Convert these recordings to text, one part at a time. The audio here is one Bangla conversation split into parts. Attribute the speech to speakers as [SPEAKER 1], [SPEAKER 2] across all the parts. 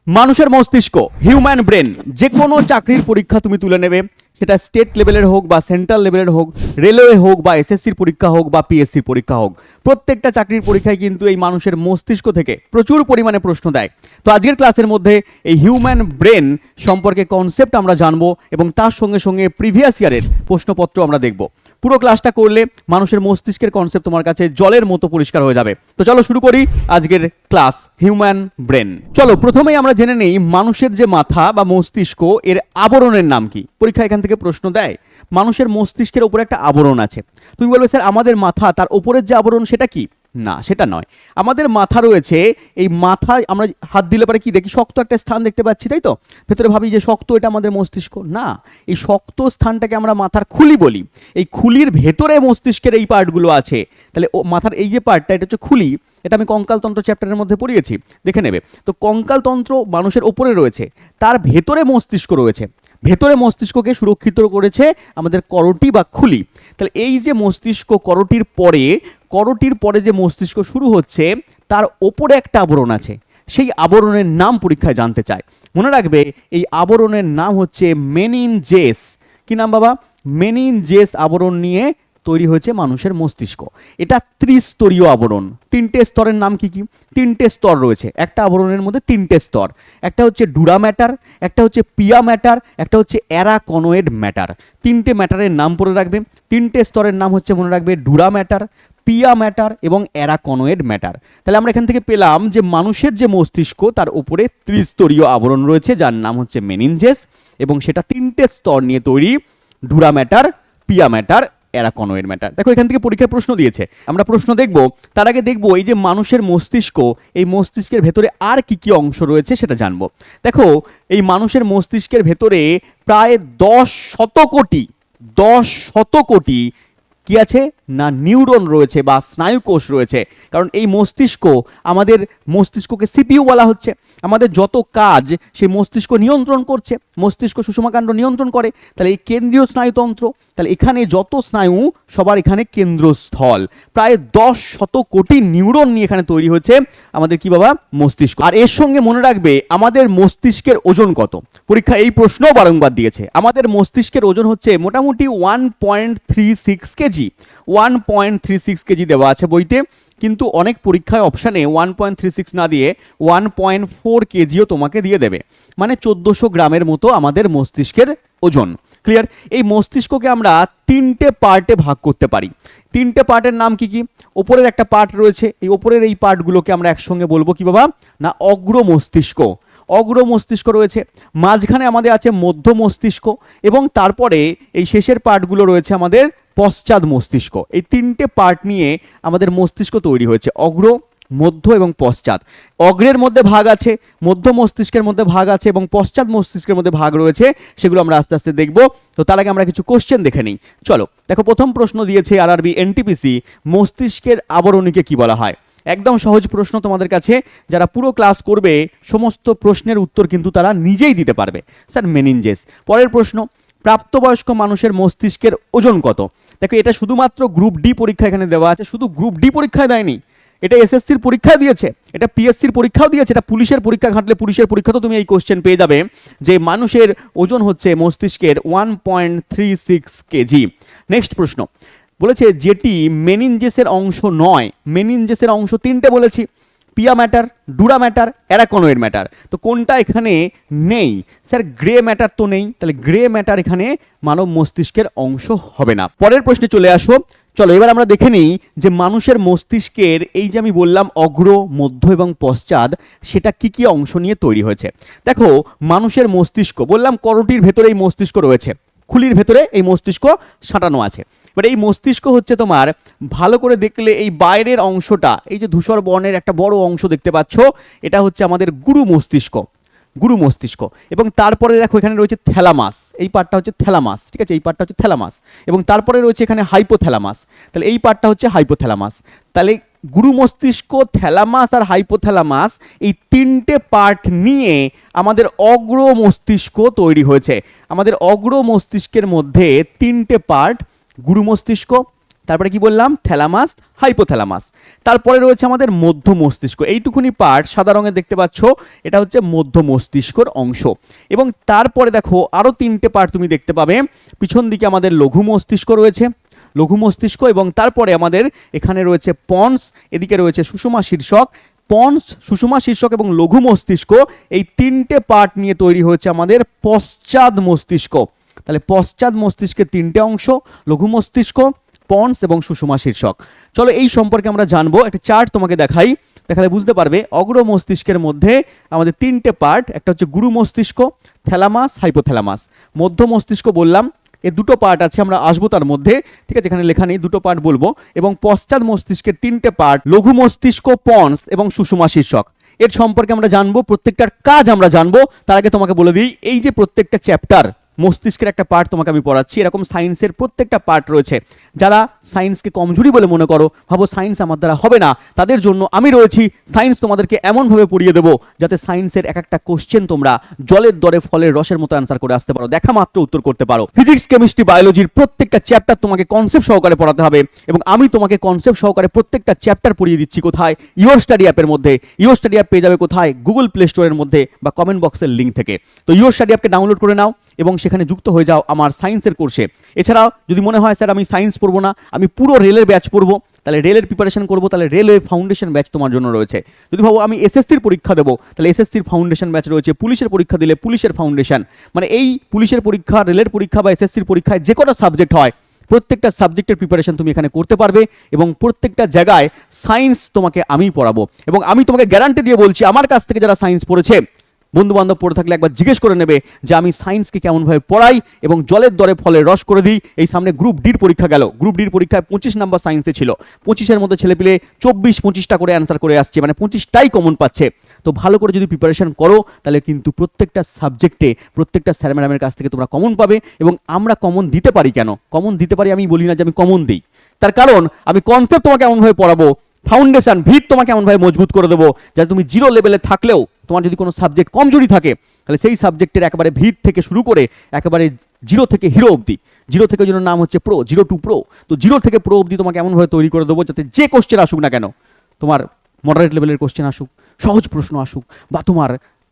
[SPEAKER 1] মানুষের মস্তিষ্ক, হিউম্যান ব্রেন, যে কোনো চাকরির পরীক্ষা তুমি তুলে নেবে, সেটা স্টেট লেভেলের হোক বা সেন্ট্রাল লেভেলের হোক, রেলওয়ে হোক বা এসএসসির পরীক্ষা হোক বা পিএসসির পরীক্ষা হোক, প্রত্যেকটা চাকরির পরীক্ষায় কিন্তু এই মানুষের মস্তিষ্ক থেকে প্রচুর পরিমাণে প্রশ্ন দেয়। তো আজকের ক্লাসের মধ্যে এই হিউম্যান ব্রেন সম্পর্কে কনসেপ্ট আমরা জানবো এবং তার সঙ্গে সঙ্গে প্রিভিয়াস ইয়ারের প্রশ্নপত্র আমরা দেখব। পুরো ক্লাসটা করলে মানুষের মস্তিষ্কের কনসেপ্ট তোমার কাছে জলের মতো পরিষ্কার হয়ে যাবে। তো চলো শুরু করি আজকের ক্লাস হিউম্যান ব্রেন। চলো প্রথমেই আমরা জেনে নেই মানুষের যে মাথা বা মস্তিষ্ক, এর আবরণের নাম কি। পরীক্ষা এখান থেকে প্রশ্ন দেয়, মানুষের মস্তিষ্কের উপরে একটা আবরণ আছে। তুমি বলবে স্যার আমাদের মাথা, তার উপরের যে আবরণ সেটা কি? না, সেটা নয়। আমাদের মাথা রয়েছে, এই মাথায় আমরা হাত দিলে পরে কি দেখি? শক্ত একটা স্থান দেখতে পাচ্ছি, তাই তো? ভেতরে ভাবি যে শক্ত, এটা আমাদের মস্তিষ্ক। না, এই শক্ত স্থানটাকে আমরা মাথার খুলি বলি। এই খুলির ভেতরে মস্তিষ্কের এই পার্টগুলো আছে। তাহলে ও মাথার এই যে পার্টটা, এটা হচ্ছে খুলি। এটা আমি কঙ্কালতন্ত্র চ্যাপ্টারের মধ্যে পড়িয়েছি, দেখে নেবে। তো কঙ্কালতন্ত্র মানুষের ওপরে রয়েছে, তার ভেতরে মস্তিষ্ক রয়েছে। ভেতরে মস্তিষ্ককে সুরক্ষিত করেছে আমাদের করটি বা খুলি। তাহলে এই যে মস্তিষ্ক, করটির পরে যে মস্তিষ্ক শুরু হচ্ছে, তার ওপরে একটা আবরণ আছে। সেই আবরণের নাম পরীক্ষায় জানতে চায়। মনে রাখবে এই আবরণের নাম হচ্ছে মেনিনজেস। কি নাম বাবা? মেনিনজেস আবরণ নিয়ে তৈরি হয়েছে মানুষের মস্তিষ্ক। এটা ত্রিস্তরীয় আবরণ। তিনটে স্তরের নাম কি কি? তিনটে স্তর রয়েছে একটা আবরণের মধ্যে, তিনটে স্তর। একটা হচ্ছে ডুরা ম্যাটার, একটা হচ্ছে পিয়া ম্যাটার, একটা হচ্ছে অ্যারাকনয়েড ম্যাটার। তিনটে ম্যাটারের নাম পড়ে রাখবে। তিনটে স্তরের নাম হচ্ছে মনে রাখবে ডুরা ম্যাটার, পিয়া ম্যাটার এবং অ্যারাকনয়েড ম্যাটার। তাহলে আমরা এখান থেকে পেলাম যে মানুষের যে মস্তিষ্ক, তার উপরে ত্রিস্তরীয় আবরণ রয়েছে যার নাম হচ্ছে মেনিনজেস, এবং সেটা তিনটে স্তর নিয়ে তৈরি: ডুরা ম্যাটার, পিয়া ম্যাটার, অ্যারাকনয়েড ম্যাটার। দেখো এখান থেকে পরীক্ষায় প্রশ্ন দিয়েছে, আমরা প্রশ্ন দেখব। তার আগে দেখব এই যে মানুষের মস্তিষ্ক, এই মস্তিষ্কের ভেতরে আর কি কি অংশ রয়েছে সেটা জানবো। দেখো এই মানুষের মস্তিষ্কের ভেতরে প্রায় 10 শত কোটি কি আছে না নিউরন রয়েছে বা স্নায়ুকোষ রয়েছে। কারণ এই মস্তিষ্ক, আমাদের মস্তিষ্ককে সিপিইউ বলা হচ্ছে। আমাদের যত কাজ সেই মস্তিষ্ক নিয়ন্ত্রণ করছে, মস্তিষ্ক সুষমাকাণ্ড নিয়ন্ত্রণ করে। তাহলে এই কেন্দ্রীয় স্নায়ুতন্ত্র, তাহলে এখানে যত স্নায়ু সবার এখানে কেন্দ্রস্থল। প্রায় 10 শত কোটি নিউরন নিয়ে এখানে তৈরি হয়েছে আমাদের কি বাবা? মস্তিষ্ক। আর এর সঙ্গে মনে রাখবে আমাদের মস্তিষ্কের ওজন কত। পরীক্ষা এই প্রশ্নও বারংবার দিয়েছে। আমাদের মস্তিষ্কের ওজন হচ্ছে মোটামুটি 1.36 কেজি। 1.36 কেজি দেওয়া আছে বইতে, কিন্তু অনেক পরীক্ষায় অপশানে 1.36 না দিয়ে 1.4 কেজিও তোমাকে দিয়ে দেবে। মানে 1400 গ্রামের মতো আমাদের মস্তিষ্কের ওজন। ক্লিয়ার? এই মস্তিষ্ককে আমরা তিনটে পার্টে ভাগ করতে পারি। তিনটে পার্টের নাম কি কি? ওপরের একটা পার্ট রয়েছে, এই ওপরের এই পার্টগুলোকে আমরা একসঙ্গে বলবো কি বাবা? না অগ্র মস্তিষ্ক। অগ্র মস্তিষ্ক রয়েছে, মাঝখানে আমাদের আছে মধ্য মস্তিষ্ক, এবং তারপরে এই শেষের পার্টগুলো রয়েছে আমাদের পশ্চাৎ মস্তিষ্ক। এই তিনটে পার্ট নিয়ে আমাদের মস্তিষ্ক তৈরি হয়েছে: অগ্র, মধ্য এবং পশ্চাৎ। অগ্রের মধ্যে ভাগ আছে, মধ্য মস্তিষ্কের মধ্যে ভাগ আছে এবং পশ্চাৎ মস্তিষ্কের মধ্যে ভাগ রয়েছে। সেগুলো আমরা আস্তে আস্তে দেখব। তো তার আগে আমরা কিছু কোশ্চেন দেখে নিই। চলো দেখো, প্রথম প্রশ্ন দিয়েছে আরআরবি এনটিপিসি, মস্তিষ্কের আবরণীকে কি বলা হয়? একদম সহজ প্রশ্ন তোমাদের কাছে। যারা পুরো ক্লাস করবে সমস্ত প্রশ্নের উত্তর কিন্তু তারা নিজেই দিতে পারবে। Sir meninges. পরের প্রশ্ন, প্রাপ্তবয়স্ক মানুষের মস্তিষ্কের ওজন কত? দেখো এটা শুধুমাত্র গ্রুপ ডি পরীক্ষা এখানে দেওয়া আছে, শুধু গ্রুপ ডি পরীক্ষায় দেয়নি, এটা এসএসসির পরীক্ষাও দিয়েছে, এটা পিএসসির পরীক্ষাও দিয়েছে, এটা পুলিশের পরীক্ষা ঘাটলে পুলিশের পরীক্ষাতেও তুমি এই কোশ্চেন পেয়ে যাবে যে মানুষের ওজন হচ্ছে মস্তিষ্কের 1.36 কেজি। নেক্সট প্রশ্ন বলেছে যেটি মেনিনজেসের অংশ নয়। মেনিনজেসের অংশ তিনটে বলেছি: pia matter, dura matter, arachnoid matter. তো কোনটা এখানে নেই? স্যার গ্রে ম্যাটার তো নেই, তাহলে গ্রে ম্যাটার এখানে মানব মস্তিষ্কের অংশ হবে না। পরের প্রশ্নে চলে আসো। চলো এবার আমরা দেখে নিই যে মানুষের মস্তিষ্কের এই যে আমি বললাম অগ্র, মধ্য এবং পশ্চাৎ, সেটা কি কি অংশ নিয়ে তৈরি হয়েছে। দেখো মানুষের মস্তিষ্ক বললাম করটির ভেতরে এই মস্তিষ্ক রয়েছে, খুলির ভেতরে এই মস্তিষ্ক সাঁটানো আছে। এবার এই মস্তিষ্ক হচ্ছে তোমার, ভালো করে দেখলে এই বাইরের অংশটা, এই যে ধূসর বর্ণের একটা বড় অংশ দেখতে পাচ্ছ, এটা হচ্ছে আমাদের গুরু মস্তিষ্ক। গুরু মস্তিষ্ক। এবং তারপরে দেখো এখানে রয়েছে থ্যালামাস, এই পার্টটা হচ্ছে থ্যালামাস, ঠিক আছে? এই পার্টটা হচ্ছে থ্যালামাস, এবং তারপরে রয়েছে এখানে হাইপোথ্যালামাস। তাহলে এই পার্টটা হচ্ছে হাইপোথ্যালামাস। তাহলে গুরু মস্তিষ্ক, থ্যালামাস আর হাইপোথ্যালামাস, এই তিনটে পার্ট নিয়ে আমাদের অগ্র মস্তিষ্ক তৈরি হয়েছে। আমাদের অগ্র মস্তিষ্কের মধ্যে তিনটে পার্ট: গুরু মস্তিষ্ক, তারপরে কি বললাম, থ্যালামাস, হাইপোথ্যালামাস। তারপরে রয়েছে আমাদের মধ্য মস্তিষ্ক, এইটুকুনি পার্ট সাদা রঙে দেখতে পাচ্ছ, এটা হচ্ছে মধ্য মস্তিষ্কর অংশ। এবং তারপরে দেখো আরো তিনটে পার্ট তুমি দেখতে পাবে, পিছন দিকে আমাদের লঘু মস্তিষ্ক রয়েছে, লঘু মস্তিষ্ক, এবং তারপরে আমাদের এখানে রয়েছে পন্স, এদিকে রয়েছে সুষমা শীর্ষক। পন্স, সুষমা শীর্ষক এবং লঘু মস্তিষ্ক, এই তিনটে পার্ট নিয়ে তৈরি হয়েছে আমাদের পশ্চাৎ মস্তিষ্ক। তাহলে পশ্চাৎ মস্তিষ্কের তিনটে অংশ, লঘু মস্তিষ্ক, পন্স এবং সুষমা শীর্ষক। চলো এই সম্পর্কে আমরা জানবো, একটা চার্ট তোমাকে দেখাই, দেখালে বুঝতে পারবে। অগ্র মস্তিষ্কের মধ্যে আমাদের তিনটে পার্ট, একটা হচ্ছে গুরু মস্তিষ্ক, থ্যালামাস, হাইপোথ্যালামাস। মধ্য মস্তিষ্ক বললাম, এর দুটো পার্ট আছে, আমরা আসবো তার মধ্যে, ঠিক আছে, এখানে লেখা নেই, দুটো পার্ট বলবো। এবং পশ্চাৎ মস্তিষ্কের তিনটে পার্ট, লঘু মস্তিষ্ক, পন্স এবং সুষমা শীর্ষক। এর সম্পর্কে আমরা জানবো, প্রত্যেকটার কাজ আমরা জানবো। তার আগে তোমাকে বলে দিই, এই যে প্রত্যেকটা চ্যাপ্টার, মস্তিষ্কের একটা পার্ট তোমাকে আমি পড়াচ্ছি, এরকম সায়েন্সের প্রত্যেকটা পার্ট রয়েছে। যারা সায়েন্সকে কমজোরি বলে মনে করো, ভাবো সায়েন্স আমার দ্বারা হবে না, তাদের জন্য আমি রয়েছি। সায়েন্স তোমাদেরকে এমনভাবে পড়িয়ে দেবো যাতে সায়েন্সের এক একটা কোশ্চেন তোমরা জলের দরে ফলের রসের মতো অ্যান্সার করে আসতে পারো, দেখা মাত্র উত্তর করতে পারো। ফিজিক্স, কেমিস্ট্রি, বায়োলজির প্রত্যেকটা চ্যাপ্টার তোমাকে কনসেপ্ট সহকারে পড়াতে হবে, এবং আমি তোমাকে কনসেপ্ট সহকারে প্রত্যেকটা চ্যাপ্টার পড়িয়ে দিচ্ছি। কোথায়? ইওর স্টাডি অ্যাপের মধ্যে। ইওর স্টাডি অ্যাপ পেয়ে যাবে কোথায়? গুগল প্লে স্টোরের মধ্যে বা কমেন্ট বক্সের লিঙ্ক থেকে। তো ইওর স্টাডি অ্যাপকে ডাউনলোড করে নাও এবং সেখানে যুক্ত হয়ে যাও আমার সায়েন্সের কোর্সে। এছাড়াও যদি মনে হয় স্যার আমি সায়েন্স পড়বো না, আমি পুরো রেলের ব্যাচ পড়বো, তাহলে রেলের প্রিপারেশন করবো, তাহলে রেলওয়ে ফাউন্ডেশন ব্যাচ তোমার জন্য রয়েছে। যদি ভাবো আমি এসএসসির পরীক্ষা দেবো, তাহলে এসএসসির ফাউন্ডেশন ব্যাচ রয়েছে। পুলিশের পরীক্ষা দিলে পুলিশের ফাউন্ডেশন, মানে এই পুলিশের পরীক্ষা, রেলের পরীক্ষা বা এসএসসির পরীক্ষায় যে কটা সাবজেক্ট হয়, প্রত্যেকটা সাবজেক্টের প্রিপারেশন তুমি এখানে করতে পারবে, এবং প্রত্যেকটা জায়গায় সায়েন্স তোমাকে আমিই পড়াবো। এবং আমি তোমাকে গ্যারান্টি দিয়ে বলছি, আমার কাছ থেকে যারা সায়েন্স পড়েছে, বন্ধু বান্ধব পড়ে থাকলে একবার জিজ্ঞেস করে নেবে যে আমি সায়েন্সকে কেমনভাবে পড়াই এবং জলের দরে ফলের রস করে দিই। এই সামনে গ্রুপ ডির পরীক্ষা গেল, গ্রুপ ডির পরীক্ষায় 25 নাম্বার সায়েন্সে ছিল, 25-এর মধ্যে ছেলেপিলে 24-25টা করে অ্যান্সার করে আসছে, মানে 25টাই কমন পাচ্ছে। তো ভালো করে যদি প্রিপারেশন করো, তাহলে কিন্তু প্রত্যেকটা সাবজেক্টে প্রত্যেকটা স্যার ম্যাডামের কাছ থেকে তোমরা কমন পাবে। এবং আমরা কমন দিতে পারি কেন? কমন দিতে পারি আমি বলি না যে আমি কমন দিই, তার কারণ আমি কনসেপ্ট তোমাকে এমনভাবে পড়াবো, ফাউন্ডেশন ভিত তোমাকে এমনভাবে মজবুত করে দেবো, যাতে তুমি জিরো লেভেলে থাকলেও তোমার যদি কোনো সাবজেক্ট কমজোরি থাকে, তাহলে সেই সাবজেক্টের একেবারে ভিত থেকে শুরু করে একেবারে জিরো থেকে হিরো অবধি, জিরো থেকে যেন নাম হচ্ছে প্রো, 0 to প্রো, তো 0 থেকে প্রো অবধি তোমাকে এমনভাবে তৈরি করে দেবো যাতে যে কোশ্চেন আসুক না কেন, তোমার মডারেট লেভেলের কোশ্চেন আসুক, সহজ প্রশ্ন আসুক, বা তোমার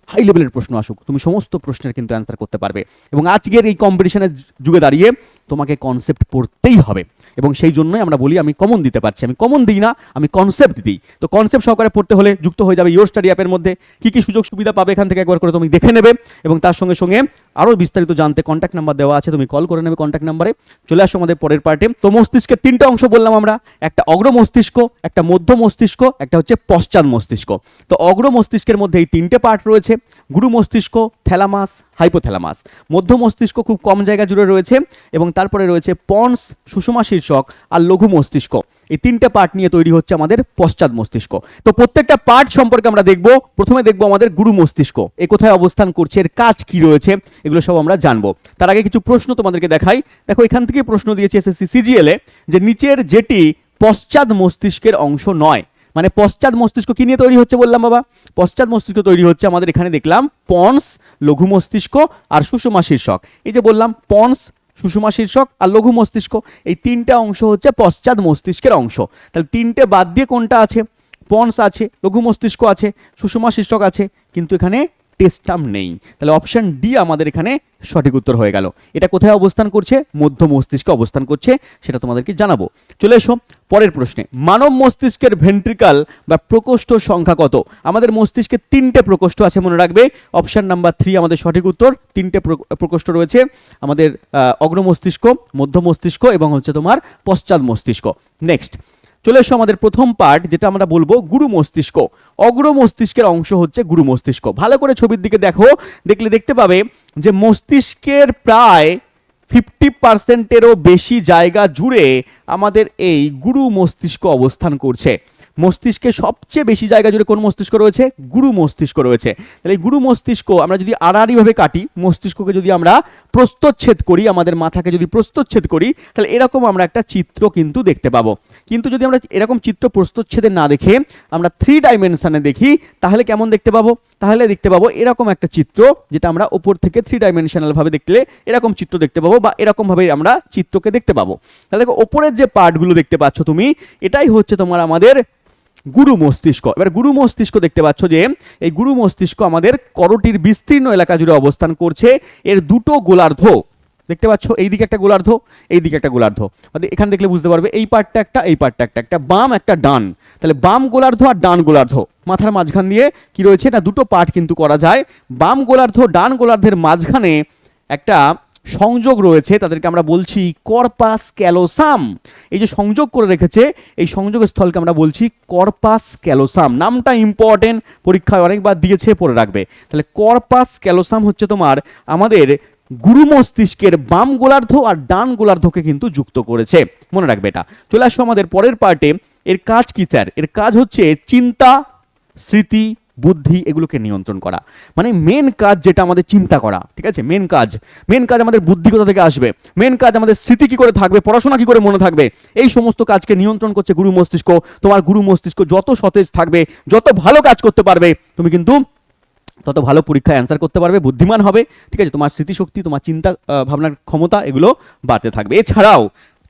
[SPEAKER 1] হাই লেভেলের প্রশ্ন আসুক, তুমি সমস্ত প্রশ্নের কিন্তু অ্যান্সার করতে পারবে। এবং আজকের এই কম্পিটিশনের যুগে দাঁড়িয়ে তোমাকে কনসেপ্ট পড়তেই হবে, এবং সেই জন্যই আমরা বলি আমি কমন দিতে পারছি। আমি কমন দিই না, আমি কনসেপ্ট দিই। তো কনসেপ্ট সহকারে পড়তে হলে যুক্ত হয়ে যাবে ইওর স্টাডি অ্যাপের মধ্যে। কী কী সুযোগ সুবিধা পাবে এখান থেকে একবার করে তুমি দেখে নেবে, এবং তার সঙ্গে সঙ্গে আরও বিস্তারিত জানতে কন্ট্যাক্ট নাম্বার দেওয়া আছে, তুমি কল করে নেবে কন্ট্যাক্ট নাম্বারে। চলে আসো আমাদের পরের পার্টে। তো মস্তিষ্কের তিনটা অংশ বললাম আমরা, একটা অগ্র মস্তিষ্ক, একটা মধ্য মস্তিষ্ক, একটা হচ্ছে পশ্চাৎ মস্তিষ্ক। তো অগ্র মস্তিষ্কের মধ্যে এই তিনটে পার্ট রয়েছে, গুরু মস্তিষ্ক, থ্যালামাস, হাইপোথ্যালামাস। মধ্য মস্তিষ্ক খুব কম জায়গা জুড়ে রয়েছে, এবং তারপরে রয়েছে পন্স, সুষমা শীর্ষক আর লঘু মস্তিষ্ক। এই তিনটে পার্ট নিয়ে তৈরি হচ্ছে আমাদের পশ্চাৎ মস্তিষ্ক। তো প্রত্যেকটা পার্ট সম্পর্কে আমরা দেখব। প্রথমে দেখব আমাদের গুরু মস্তিষ্ক, এ কোথায় অবস্থান করছে, এর কাজ কি রয়েছে, এগুলো সব আমরা জানবো। তার আগে কিছু প্রশ্ন তোমাদেরকে দেখাই। দেখো এখান থেকে প্রশ্ন দিয়েছে এসএসসি সিজিএল এ, যে নিচের যেটি পশ্চাৎ মস্তিষ্কের অংশ নয়, মানে পশ্চাৎ মস্তিষ্ক কি নিয়ে তৈরি হচ্ছে বললাম বাবা? পশ্চাৎ মস্তিষ্ক তৈরি হচ্ছে আমাদের এখানে দেখলাম পন্স, লঘু মস্তিষ্ক আর সুষমা শীর্ষক। এই যে বললাম পন্স, সুষমা শীর্ষক আর লঘু মস্তিষ্ক, এই তিনটা অংশ হচ্ছে পশ্চাৎ মস্তিষ্কের অংশ। তাহলে তিনটে বাদ দিয়ে কোনটা আছে? পন্স আছে, লঘু মস্তিষ্ক আছে, সুষমা শীর্ষক আছে, কিন্তু এখানে টেস্টাম নেই। তাহলে অপশন ডি আমাদের এখানে সঠিক উত্তর হয়ে গেল। এটা কোথায় অবস্থান করছে? মধ্য মস্তিষ্কে অবস্থান করছে, সেটা তোমাদেরকে জানাবো। চলে এসো পরের প্রশ্নে। মানব মস্তিষ্কের ভেন্ট্রিকাল বা প্রকোষ্ঠ সংখ্যা কত? আমাদের মস্তিষ্কে তিনটে প্রকোষ্ঠ আছে, মনে রাখবে। অপশন নাম্বার 3 আমাদের সঠিক উত্তর। তিনটে প্রকোষ্ঠ রয়েছে আমাদের, অগ্র মস্তিষ্ক, মধ্য মস্তিষ্ক এবং হচ্ছে তোমার পশ্চাৎ মস্তিষ্ক। নেক্সট চলে এসো আমাদের প্রথম পার্ট, যেটা আমরা বলবো গুরু মস্তিষ্ক। অগ্র মস্তিষ্কের অংশ হচ্ছে গুরু মস্তিষ্ক। ভালো করে ছবির দিকে দেখো, দেখলে দেখতে পাবে যে মস্তিষ্কের প্রায় 50%-এরও বেশি জায়গা জুড়ে আমাদের এই গুরু মস্তিষ্ক অবস্থান করছে। মস্তিষ্কে সবচেয়ে বেশি জায়গা জুড়ে কোন মস্তিষ্ক রয়েছে? গুরু মস্তিষ্ক রয়েছে। তাহলে এই গুরু মস্তিষ্ক আমরা যদি আড়াআড়িভাবে কাটি, মস্তিষ্ককে যদি আমরা প্রস্থচ্ছেদ করি, আমাদের মাথাকে যদি প্রস্থচ্ছেদ করি, তাহলে এরকম আমরা একটা চিত্র কিন্তু দেখতে পাবো। কিন্তু যদি আমরা এরকম চিত্র প্রস্থচ্ছেদে না দেখে আমরা 3 ডাইমেনশনে দেখি, তাহলে কেমন দেখতে পাবো? তাহলে দেখতে পাবো এরকম একটা চিত্র, যেটা আমরা উপর থেকে 3 ডাইমেনশনাল ভাবে দেখলে এরকম চিত্র দেখতে পাবো, বা এরকম ভাবে আমরা চিত্রকে দেখতে পাবো। তাহলে দেখো ওপরের যে পার্টগুলো দেখতে পাচ্ছ তুমি, এটাই হচ্ছে তোমার আমাদের গুরু মস্তিষ্ক। এবার গুরু মস্তিষ্ক দেখতে পাচ্ছ যে এই গুরু মস্তিষ্ক আমাদের করটির বিস্তীর্ণ এলাকা জুড়ে অবস্থান করছে। এর দুটো গোলার্ধ দেখতে পাচ্ছ, এইদিকে একটা গোলার্ধ, এইদিকে একটা গোলার্ধ। এখানে দেখলে বুঝতে পারবে এই পার্টটা একটা, এই পার্টটা একটা, একটা বাম একটা ডান। তাহলে বাম গোলার্ধ আর ডান গোলার্ধ মাথার মাঝখান দিয়ে কি রয়েছে না, দুটো পার্ট কিন্তু করা যায়। বাম গোলার্ধ ডান গোলার্ধের মাঝখানে একটা সংযোগ রয়েছে, তাদেরকে আমরা বলছি কর্পাস ক্যালোসাম। এই যে সংযোগ করে রেখেছে, এই সংযোগ স্থলকে আমরা বলছি কর্পাস ক্যালোসাম। নামটা ইম্পর্টেন্ট, পরীক্ষায় অনেকবার দিয়েছে, পড়ে রাখবে। তাহলে কর্পাস ক্যালোসাম হচ্ছে তোমার আমাদের গুরু মস্তিষ্কের বাম গোলার্ধ আর ডান গোলার্ধকে কিন্তু যুক্ত করেছে, মনে রাখবে এটা। চলে আসো আমাদের পরের পার্টে। এর কাজ কি স্যার? এর কাজ হচ্ছে চিন্তা, স্মৃতি, বুদ্ধি এগুলোকে নিয়ন্ত্রণ করা। মানে মেন কাজ যেটা আমাদের চিন্তা করা, ঠিক আছে? মেন কাজ আমাদের বুদ্ধি কোথা থেকে আসবে, মেন কাজ আমাদের স্মৃতি কি করে থাকবে, পড়াশোনা কি করে মনে থাকবে, এই সমস্ত কাজকে নিয়ন্ত্রণ করছে গুরু মস্তিষ্ক। তোমার গুরু মস্তিষ্ক যত সতেজ থাকবে, যত ভালো কাজ করতে পারবে, তুমি কিন্তু তত ভালো পরীক্ষায় অ্যান্সার করতে পারবে, বুদ্ধিমান হবে, ঠিক আছে? তোমার স্মৃতিশক্তি, তোমার চিন্তা ভাবনার ক্ষমতা এগুলো বাড়তে থাকবে। এছাড়াও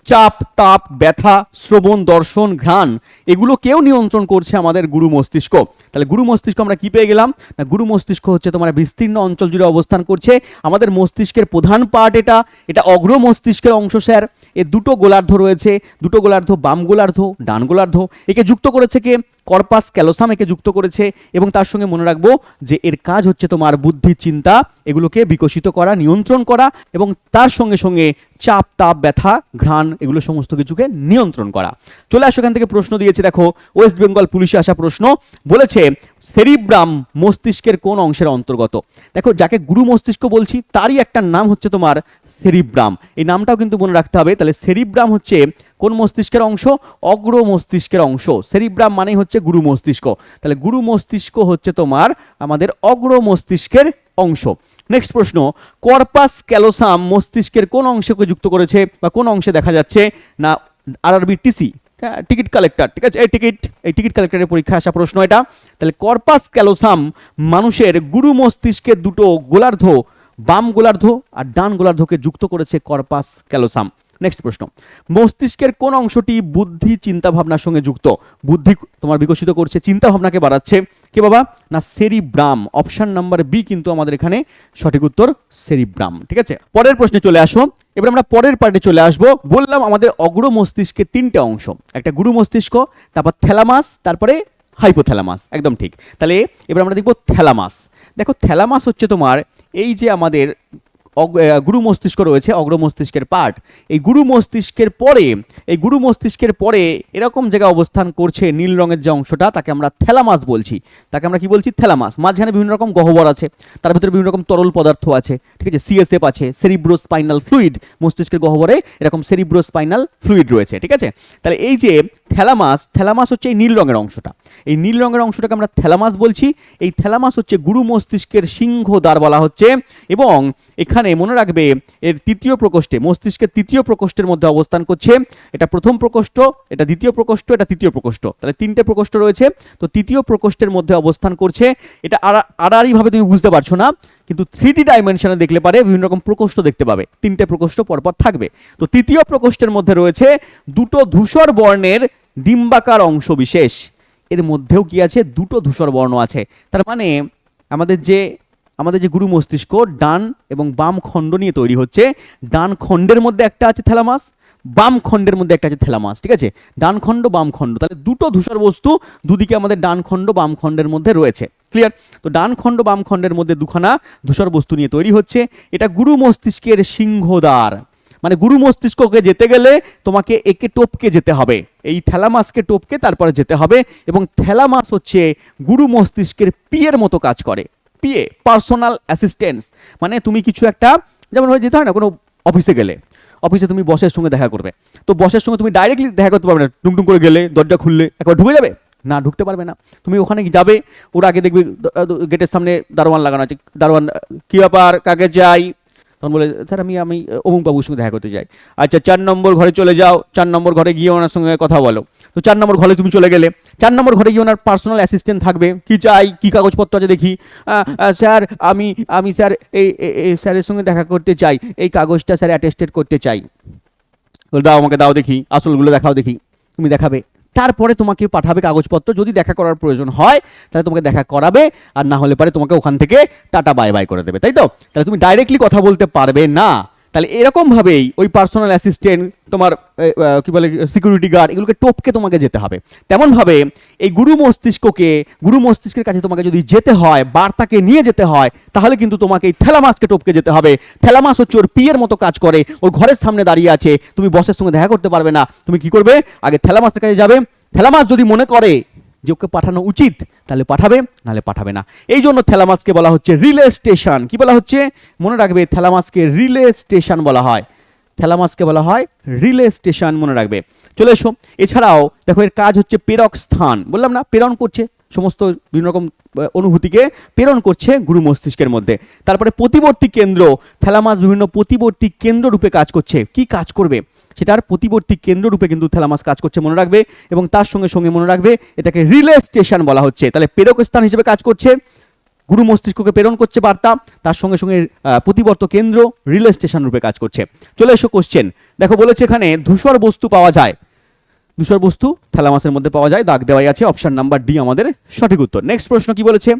[SPEAKER 1] চাপ, তাপ, ব্যথা, শ্রবণ, দর্শন, ঘ্রাণ এগুলোকেও নিয়ন্ত্রণ করছে আমাদের গুরু মস্তিষ্ক। তাহলে গুরু মস্তিষ্ক আমরা কি পেয়ে গেলাম না, গুরু মস্তিষ্ক হচ্ছে তোমার বিস্তীর্ণ অঞ্চল জুড়ে অবস্থান করছে। আমাদের মস্তিষ্কের প্রধান পার্ট এটা, এটা অগ্র মস্তিষ্কের অংশ স্যার। এর দুটো গোলার্ধ রয়েছে, দুটো গোলার্ধ, বাম গোলার্ধ, ডান গোলার্ধ। একে যুক্ত করেছে কে? কর্পাস ক্যালোসাম একে যুক্ত করেছে। এবং তার সঙ্গে মনে রাখবো যে এর কাজ হচ্ছে তোমার বুদ্ধি, চিন্তা এগুলোকে বিকশিত করা, নিয়ন্ত্রণ করা, এবং তার সঙ্গে সঙ্গে চাপ, তাপ, ব্যথা, ঘ্রাণ এগুলো সমস্ত কিছুকে নিয়ন্ত্রণ করা। চলে আসো, এখান থেকে প্রশ্ন দিয়েছে, দেখো ওয়েস্ট বেঙ্গল পুলিশে আসা প্রশ্ন। বলেছে সেরিব্রাম মস্তিষ্কের কোন অংশের অন্তর্গত? দেখো যাকে গুরু মস্তিষ্ক বলছি তারই একটা নাম হচ্ছে তোমার সেরিব্রাম। এই নামটাও কিন্তু মনে রাখতে হবে। তাহলে সেরিব্রাম হচ্ছে কোন মস্তিষ্কের অংশ? অগ্র মস্তিষ্কের অংশ। সেরিব্রাম মানেই হচ্ছে গুরু মস্তিষ্ক। তাহলে গুরু মস্তিষ্ক হচ্ছে তোমার আমাদের অগ্র মস্তিষ্কের অংশ। নেক্সট প্রশ্ন, কর্পাস ক্যালোসাম মস্তিষ্কের কোন অংশকে যুক্ত করেছে, বা কোন অংশে দেখা যাচ্ছে না আরআরবি টিসি, টিকিট কালেক্টর, ঠিক আছে? এই টিকিট কালেক্টরের পরীক্ষা আসা প্রশ্ন এটা। তাহলে কর্পাস ক্যালোসাম মানুষের গুরু মস্তিষ্কের দুটো গোলার্ধ, বাম গোলার্ধ আর ডান গোলার্ধকে যুক্ত করেছে কর্পাস ক্যালোসাম। নেক্সট প্রশ্ন, মস্তিষ্কের কোন অংশটি বুদ্ধি, চিন্তা ভাবনার সঙ্গে যুক্ত? বুদ্ধি তোমার বিকশিত করছে, চিন্তা ভাবনাকে বাড়াচ্ছে কে বাবা? না সেরিব্রাম। অপশন নাম্বার বি কিন্তু আমাদের এখানে সঠিক উত্তর, সেরিব্রাম। ঠিক আছে, পরের প্রশ্নে চলে আসো। এবার আমরা পরের পার্টে চলে আসবো। বললাম আমাদের অগ্র মস্তিষ্কের 3টে অংশ, একটা গুরু মস্তিষ্ক, তারপর থ্যালামাস, তারপরে হাইপোথ্যালামাস। একদম ঠিক। তাহলে এবার আমরা দেখবো থ্যালামাস। দেখো থ্যালামাস হচ্ছে তোমার এই যে আমাদের গুরু মস্তিষ্ক রয়েছে, অগ্র মস্তিষ্কের পার্ট। এই গুরু মস্তিষ্কের পরে এরকম জায়গায় অবস্থান করছে নীল রঙের যে অংশটা, তাকে আমরা থ্যালামাস বলছি। তাকে আমরা কি বলছি? থ্যালামাস। মাঝখানে বিভিন্ন রকম গহ্বর আছে, তার ভিতরে বিভিন্ন রকম তরল পদার্থ আছে, ঠিক আছে? সিএসএফ আছে, সেরিব্রোস্পাইনাল ফ্লুইড। মস্তিষ্কের গহ্বরে এরকম সেরিব্রোস্পাইনাল ফ্লুইড রয়েছে, ঠিক আছে? তাহলে এই যে থ্যালামাস হচ্ছে এই নীল রঙের অংশটা। এই নীল রঙের অংশটাকে আমরা থ্যালামাস বলছি। এই থ্যালামাস হচ্ছে গুরু মস্তিষ্কের সিংহদ্বার বলা হচ্ছে। এবং এখানে মনে রাখবে এর তৃতীয় প্রকোষ্ঠে, মস্তিষ্কের তৃতীয় প্রকোষ্ঠের মধ্যে অবস্থান করছে। এটা প্রথম প্রকোষ্ঠ, এটা দ্বিতীয় প্রকোষ্ঠ, এটা তৃতীয় প্রকোষ্ঠ। তাহলে 3টে প্রকোষ্ঠ রয়েছে, তো তৃতীয় প্রকোষ্ঠের মধ্যে অবস্থান করছে। এটা আড়াআড়ি ভাবে তুমি বুঝতে পারছো না, কিন্তু 3D ডাইমেনশনে দেখলে পারে বিভিন্ন রকম প্রকোষ্ঠ দেখতে পাবে, 3টে প্রকোষ্ঠ পরপর থাকবে। তো তৃতীয় প্রকোষ্ঠের মধ্যে রয়েছে দুটো ধূসর বর্ণের ডিম্বাকার অংশ বিশেষ। এর মধ্যেও কি আছে? দুটো ধূসর বর্ণ আছে। তার মানে আমাদের যে গুরু মস্তিষ্ক ডান এবং বাম খণ্ড নিয়ে তৈরি হচ্ছে। ডান খণ্ডের মধ্যে একটা আছে থ্যালামাস, বাম খণ্ডের মধ্যে একটা আছে থ্যালামাস, ঠিক আছে? ডান খণ্ড, বাম খণ্ড। তাহলে দুটো ধূসর বস্তু দুদিকে আমাদের ডান খণ্ড, বাম খণ্ডের মধ্যে রয়েছে। ক্লিয়ার? তো ডান খণ্ড, বাম খণ্ডের মধ্যে দুখানা ধূসর বস্তু নিয়ে তৈরি হচ্ছে। এটা গুরু মস্তিষ্কের সিংহদ্বার। মানে গুরু মস্তিষ্ককে যেতে গেলে তোমাকে একে টপকে যেতে হবে, এই থ্যালামাসকে টপকে তারপরে যেতে হবে। এবং থ্যালামাস হচ্ছে গুরু মস্তিষ্কের পিএর মতো কাজ করে। PA, personal assistance. মানে তুমি কিছু একটা, যেমন হয়ে যেতে হয় না কোনো অফিসে গেলে, অফিসে তুমি বসের সঙ্গে দেখা করবে, তো বসের সঙ্গে তুমি ডাইরেক্টলি দেখা করতে পারবে না। টুংটুং করে গেলে দরজা খুললে একবার ঢুকে যাবে না, ঢুকতে পারবে না। তুমি ওখানে যাবে, ওর আগে দেখবে গেটের সামনে দারোয়ান লাগানো আছে। দারোয়ান, কি ব্যাপার, কাকে যাই? তখন বলে স্যার আমি আমি অমুক বাবুর সঙ্গে দেখা করতে চাই। আচ্ছা 4 নম্বর ঘরে চলে যাও, 4 নম্বর ঘরে গিয়ে ওনার সঙ্গে কথা বলো। তো 4 নম্বর ঘরে তুমি চলে গেলে, 4 নম্বর ঘরে গিয়ে ওনার পার্সোনাল অ্যাসিস্ট্যান্ট থাকবে, কি চাই, কি কাগজপত্র আছে দেখি। স্যার আমি স্যার এই স্যারের সঙ্গে দেখা করতে চাই, এই কাগজটা স্যার অ্যাটেস্টেড করতে চাই। দাও আমাকে, দাও দেখি, আসলগুলো দেখাও দেখি। তুমি দেখাবে, তারপরে তোমাকে পাঠাবে কাগজপত্র, যদি দেখা করার প্রয়োজন হয় তাহলে তোমাকে দেখা করাবে, আর না হলে পারে তোমাকে ওখান থেকে টাটা বাই বাই করে দেবে, তাই তো? তাহলে তুমি ডাইরেক্টলি কথা বলতে পারবে না। তাহলে এরকমভাবেই ওই পার্সোনাল অ্যাসিস্ট্যান্ট, তোমার কি বলে সিকিউরিটি গার্ড, এগুলোকে টপকে তোমাকে যেতে হবে। তেমনভাবে এই গুরু মস্তিষ্কের কাছে তোমাকে যদি যেতে হয়, বার্তাকে নিয়ে যেতে হয়, তাহলে কিন্তু তোমাকে এই থ্যালামাসকে টপকে যেতে হবে। থ্যালামাস হচ্ছে ওর পিয়ের মতো কাজ করে, ওর ঘরের সামনে দাঁড়িয়ে আছে, তুমি বসের সঙ্গে দেখা করতে পারবে না। তুমি কি করবে, আগে থ্যালামাসের কাছে যাবে। থ্যালামাস যদি মনে করে যে ওকে পাঠানো উচিত তাহলে পাঠাবে, নাহলে পাঠাবে না। এই জন্য থ্যালামাসকে বলা হচ্ছে রিলে স্টেশন। কি বলা হচ্ছে মনে রাখবে, থ্যালামাসকে রিলে স্টেশন বলা হয়। থ্যালামাসকে বলা হয় রিলে স্টেশন, মনে রাখবে। চলে এসো। এছাড়াও দেখো এর কাজ হচ্ছে প্রেরক স্থান, বললাম না, প্রেরণ করছে, সমস্ত বিভিন্ন রকম অনুভূতিকে প্রেরণ করছে গুরু মস্তিষ্কের মধ্যে। তারপরে প্রতিবর্তী কেন্দ্র, থ্যালামাস বিভিন্ন প্রতিবর্তী কেন্দ্র রূপে কাজ করছে। কি কাজ করবে, সেটার প্রতিবর্তী কেন্দ্র রূপে কিন্তু থ্যালামাস কাজ করছে, মনে রাখবে। এবং তার সঙ্গে সঙ্গে মনে রাখবে এটাকে রিলে স্টেশন বলা হচ্ছে। তাহলে প্রেরক স্থান হিসেবে কাজ করছে, গুরু মস্তিষ্ককে প্রেরণ করছে বার্তা, তার সঙ্গে সঙ্গে প্রতিবর্ত কেন্দ্র রিলে স্টেশন রূপে কাজ করছে। চলে এসো কোশ্চেন। দেখো বলেছে এখানে ধূসর বস্তু পাওয়া যায়, ধূসর বস্তু থ্যালামাসের মধ্যে পাওয়া যায়, দাগ দেওয়াই আছে, অপশন নাম্বার ডি আমাদের সঠিক উত্তর। নেক্সট প্রশ্ন কি বলেছে,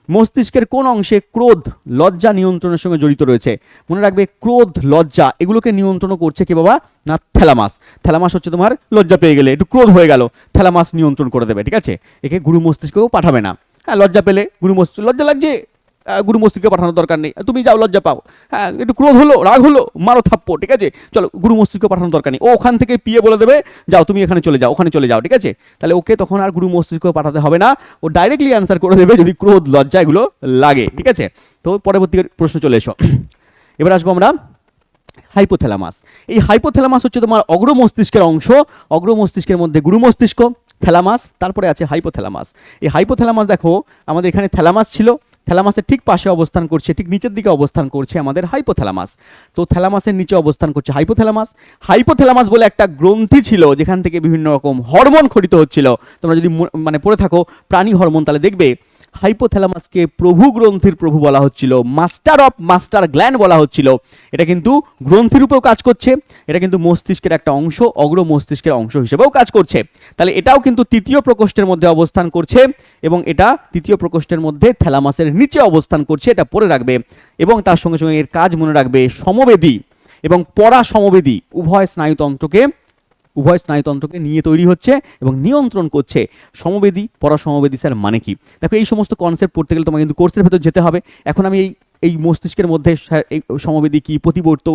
[SPEAKER 1] মস্তিষ্কের কোন অংশে ক্রোধ লজ্জা নিয়ন্ত্রণের সঙ্গে জড়িত রয়েছে? মনে রাখবে ক্রোধ লজ্জা এগুলোকে নিয়ন্ত্রণ করছে কি বাবা, না থ্যালামাস। থ্যালামাস হচ্ছে তোমার লজ্জা পেয়ে গেলে, একটু ক্রোধ হয়ে গেল, থ্যালামাস নিয়ন্ত্রণ করে দেবে, ঠিক আছে? একে গুরু মস্তিষ্ককেও পাঠাবে না। হ্যাঁ, লজ্জা পেলে গুরু মস্তিষ্ক, লজ্জা লাগছে, গুরু মস্তিষ্ককে পাঠানোর দরকার নেই, তুমি যাও লজ্জা পাও। হ্যাঁ, একটু ক্রোধ হলো, রাগ হলো, মারো থাপ্পড়, ঠিক আছে, চলো গুরু মস্তিষ্ককে পাঠানোর দরকার নেই, ও ওখান থেকে পিয়ে বলে দেবে যাও তুমি এখানে চলে যাও, ওখানে চলে যাও, ঠিক আছে? তাহলে ওকে তখন আর গুরু মস্তিষ্ককে পাঠাতে হবে না, ও ডাইরেক্টলি অ্যান্সার করে দেবে যদি ক্রোধ লজ্জা এগুলো লাগে, ঠিক আছে? তো পরবর্তী প্রশ্ন চলে এসো। এবার আসবো আমরা হাইপোথ্যালামাস। এই হাইপোথ্যালামাস হচ্ছে তোমার অগ্র মস্তিষ্কের অংশ। অগ্র মস্তিষ্কের মধ্যে গুরু মস্তিষ্ক, থ্যালামাস, তারপরে আছে হাইপোথ্যালামাস। এই হাইপোথ্যালামাস দেখো আমাদের এখানে থ্যালামাস ছিল, থ্যালামাসের ঠিক পাশে অবস্থান করছে, ঠিক নিচের দিকে অবস্থান করছে আমাদের হাইপোথ্যালামাস। তো থ্যালামাসের নিচে অবস্থান করছে হাইপোথ্যালামাস। হাইপোথ্যালামাস বলে একটা গ্রন্থি ছিল যেখান থেকে বিভিন্ন রকম হরমোন খরিত হচ্ছিল। তোমরা যদি মানে পড়ে থাকো প্রাণী হরমোন, তাহলে দেখবে হাইপোথ্যালামাসকে প্রভু গ্রন্থির প্রভু বলা হচ্ছিল, মাস্টার অফ মাস্টার গ্ল্যান্ড বলা হচ্ছিল। এটা কিন্তু গ্রন্থির রূপেও কাজ করছে, এটা কিন্তু মস্তিষ্কের একটা অংশ, অগ্র মস্তিষ্কের অংশ হিসেবেও কাজ করছে। তাহলে এটাও কিন্তু তৃতীয় প্রকোষ্ঠের মধ্যে অবস্থান করছে, এবং এটা তৃতীয় প্রকোষ্ঠের মধ্যে থ্যালামাসের নিচে অবস্থান করছে, এটা পড়ে রাখবে। এবং তার সঙ্গে সঙ্গে এর কাজ মনে রাখবে সমবেদী এবং পরা সমবেদী উভয় স্নায়ুতন্ত্রকে নিয়ে তৈরি হচ্ছে এবং নিয়ন্ত্রণ করছে। সমবেদী পরাসমবেদী স্যার মানে কি? দেখো এই সমস্ত কনসেপ্ট পড়তে গেলে তোমাকে কিন্তু কোর্সের ভেতর যেতে হবে। এখন আমি এই মস্তিষ্কের মধ্যে এই সমবেদী কি, প্রতিবর্ত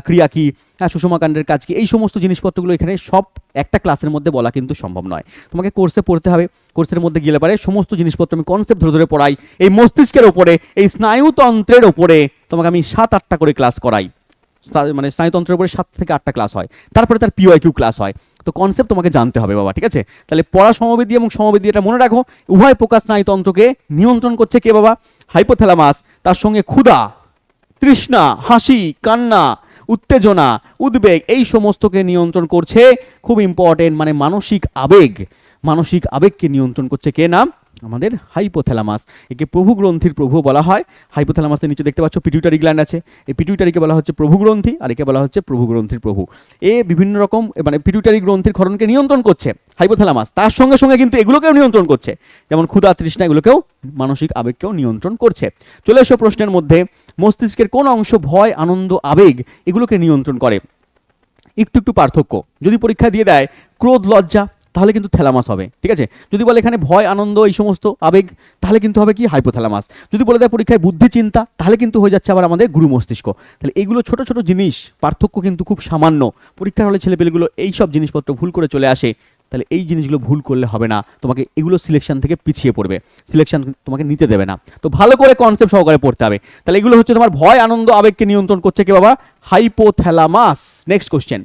[SPEAKER 1] ক্রিয়া কি, সুষমাকাণ্ডের কাজ কি, এই সমস্ত জিনিসপত্রগুলো এখানে সব একটা ক্লাসের মধ্যে বলা কিন্তু সম্ভব নয়। তোমাকে কোর্সে পড়তে হবে, কোর্সের মধ্যে গেলে পারে সমস্ত জিনিসপত্র আমি কনসেপ্ট ধরে ধরে পড়াই। এই মস্তিষ্কের ওপরে, এই স্নায়ুতন্ত্রের ওপরে তোমাকে আমি 7-8টা করে ক্লাস করাই, মানে স্নায়ুতন্ত্রের উপরে 7 থেকে 8টা ক্লাস হয়, তারপরে তার পিওআইকিউ ক্লাস হয়। তো কনসেপ্ট তোমাকে জানতে হবে বাবা, ঠিক আছে? তাহলে পরা সমবেদী এবং সমবেদী এটা মনে রাখো, উভয় প্রকার স্নায়ুতন্ত্রকে নিয়ন্ত্রণ করছে কে বাবা? হাইপোথ্যালামাস। তার সঙ্গে ক্ষুধা, তৃষ্ণা, হাসি, কান্না, উত্তেজনা, উদ্বেগ এই সমস্তকে নিয়ন্ত্রণ করছে। খুব ইম্পর্টেন্ট, মানে মানসিক আবেগকে নিয়ন্ত্রণ করছে কে না? আমাদের হাইপোথ্যালামাস। একে প্রভু গ্রন্থির প্রভু বলা হয়। হাইপোথ্যালামাসের নিচে দেখতে পাচ্ছ পিটুইটারি গ্ল্যান্ড আছে, এই পিটুইটারিকে বলা হচ্ছে প্রভু গ্রন্থি, আর একে বলা হচ্ছে প্রভু গ্রন্থির প্রভু। এ বিভিন্ন রকম মানে পিটুইটারি গ্রন্থির ক্ষরণকে নিয়ন্ত্রণ করছে হাইপোথ্যালামাস, তার সঙ্গে সঙ্গে কিন্তু এগুলোকেও নিয়ন্ত্রণ করছে, যেমন ক্ষুধা, তৃষ্ণা, এগুলোকেও মানসিক আবেগকেও নিয়ন্ত্রণ করছে। চলে এসো প্রশ্নের মধ্যে, মস্তিষ্কের কোন অংশ ভয়, আনন্দ, আবেগ এগুলোকে নিয়ন্ত্রণ করে? একটু পার্থক্য, যদি পরীক্ষা দিয়ে দেয় ক্রোধ, লজ্জা, তাহলে কিন্তু থ্যালামাস হবে, ঠিক আছে? যদি বলে এখানে ভয়, আনন্দ, এই সমস্ত আবেগ, তাহলে কিন্তু হবে কি? হাইপোথ্যালামাস। যদি বলে দেয় পরীক্ষায় বুদ্ধি, চিন্তা, তাহলে কিন্তু হয়ে যাচ্ছে আবার আমাদের গুরু মস্তিষ্ক। তাহলে এইগুলো ছোট ছোট জিনিস, পার্থক্য কিন্তু খুব সামান্য। পরীক্ষার হলে ছেলেপেলেগুলো এই সব জিনিসপত্র ভুল করে চলে আসে, তাহলে এই জিনিসগুলো ভুল করলে হবে না, তোমাকে এগুলো সিলেকশন থেকে পিছিয়ে পড়বে, সিলেকশন তোমাকে নিতে দেবে না। তো ভালো করে কনসেপ্ট সহকারে পড়তে হবে। তাহলে এগুলো হচ্ছে তোমার ভয়, আনন্দ, আবেগকে নিয়ন্ত্রণ করছে কে বাবা? হাইপোথ্যালামাস। নেক্সট কোশ্চেন,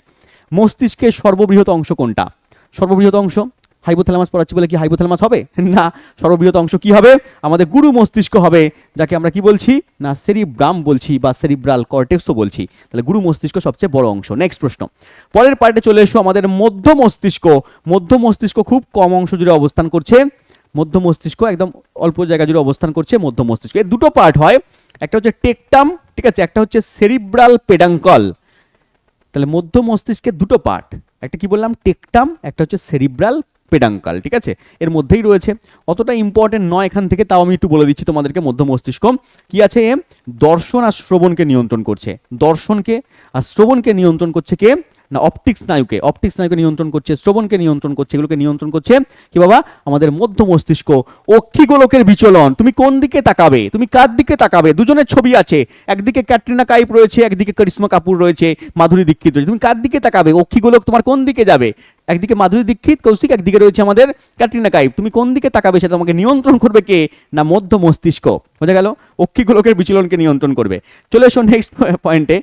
[SPEAKER 1] মস্তিষ্কের সর্ববৃহৎ অংশ কোনটা? সর্ববৃহৎ অংশ হাইপোথ্যালামাস পড়াচ্ছি বলে কি হাইপোথ্যালামাস হবে না, সর্ববৃহৎ অংশ কি হবে, আমাদের গুরু মস্তিষ্ক হবে, যাকে আমরা কি বলছি না সেরিব্রাম বলছি বা সেরিব্রাল কর্টেক্সও বলছি। তাহলে গুরু মস্তিষ্ক সবচেয়ে বড় অংশ। নেক্সট প্রশ্ন, পরের পার্টে চলে এসো আমাদের মধ্য মস্তিষ্ক। মধ্য মস্তিষ্ক খুব কম অংশ জুড়ে অবস্থান করছে, মধ্য মস্তিষ্ক একদম অল্প জায়গা জুড়ে অবস্থান করছে মধ্য মস্তিষ্ক। এর দুটো পার্ট হয়, একটা হচ্ছে টেকটাম, ঠিক আছে, একটা হচ্ছে সেরিব্রাল পেডাঙ্কল। তাহলে মধ্য মস্তিষ্কের দুটো পার্ট, একটা কি বললাম টেকটাম, একটা হচ্ছে সেরিব্রাল পেডাঙ্কাল, ঠিক আছে, এর মধ্যেই রয়েছে। অতটা ইম্পর্টেন্ট নয় এখান থেকে, তাও আমি একটু বলে দিচ্ছি তোমাদেরকে। মধ্য মস্তিষ্ক কি আছে, দর্শন আর শ্রবণকে নিয়ন্ত্রণ করছে, দর্শনকে আর শ্রবণকে নিয়ন্ত্রণ করছে কে না অপটিক স্নায়ুকে, অপটিক স্নায়ুকে নিয়ন্ত্রণ করছে, শ্রবণকে নিয়ন্ত্রণ করছে, এগুলোকে নিয়ন্ত্রণ করছে কি বাবা আমাদের মধ্য মস্তিষ্ক। অক্ষিগোলকের বিচলন, তুমি কোন দিকে তাকাবে, তুমি কার দিকে তাকাবে, দুজনের ছবি আছে, একদিকে ক্যাটরিনা কাইফ রয়েছে, একদিকে করিশ্মা কাপুর রয়েছে, মাধুরী দীক্ষিত রয়েছে, তুমি কার দিকে তাকাবে, অক্ষিগোলক তোমার কোন দিকে যাবে, একদিকে মাধুরী দীক্ষিত কৌশিক, একদিকে রয়েছে আমাদের ক্যাটরিনা কাইফ, তুমি কোন দিকে তাকাবে সেটা তোমাকে নিয়ন্ত্রণ করবে কে না মধ্য মস্তিষ্ক। বোঝা গেল, অক্ষিগোলকের বিচলনকে নিয়ন্ত্রণ করবে। চলে এসো নেক্সট পয়েন্টে।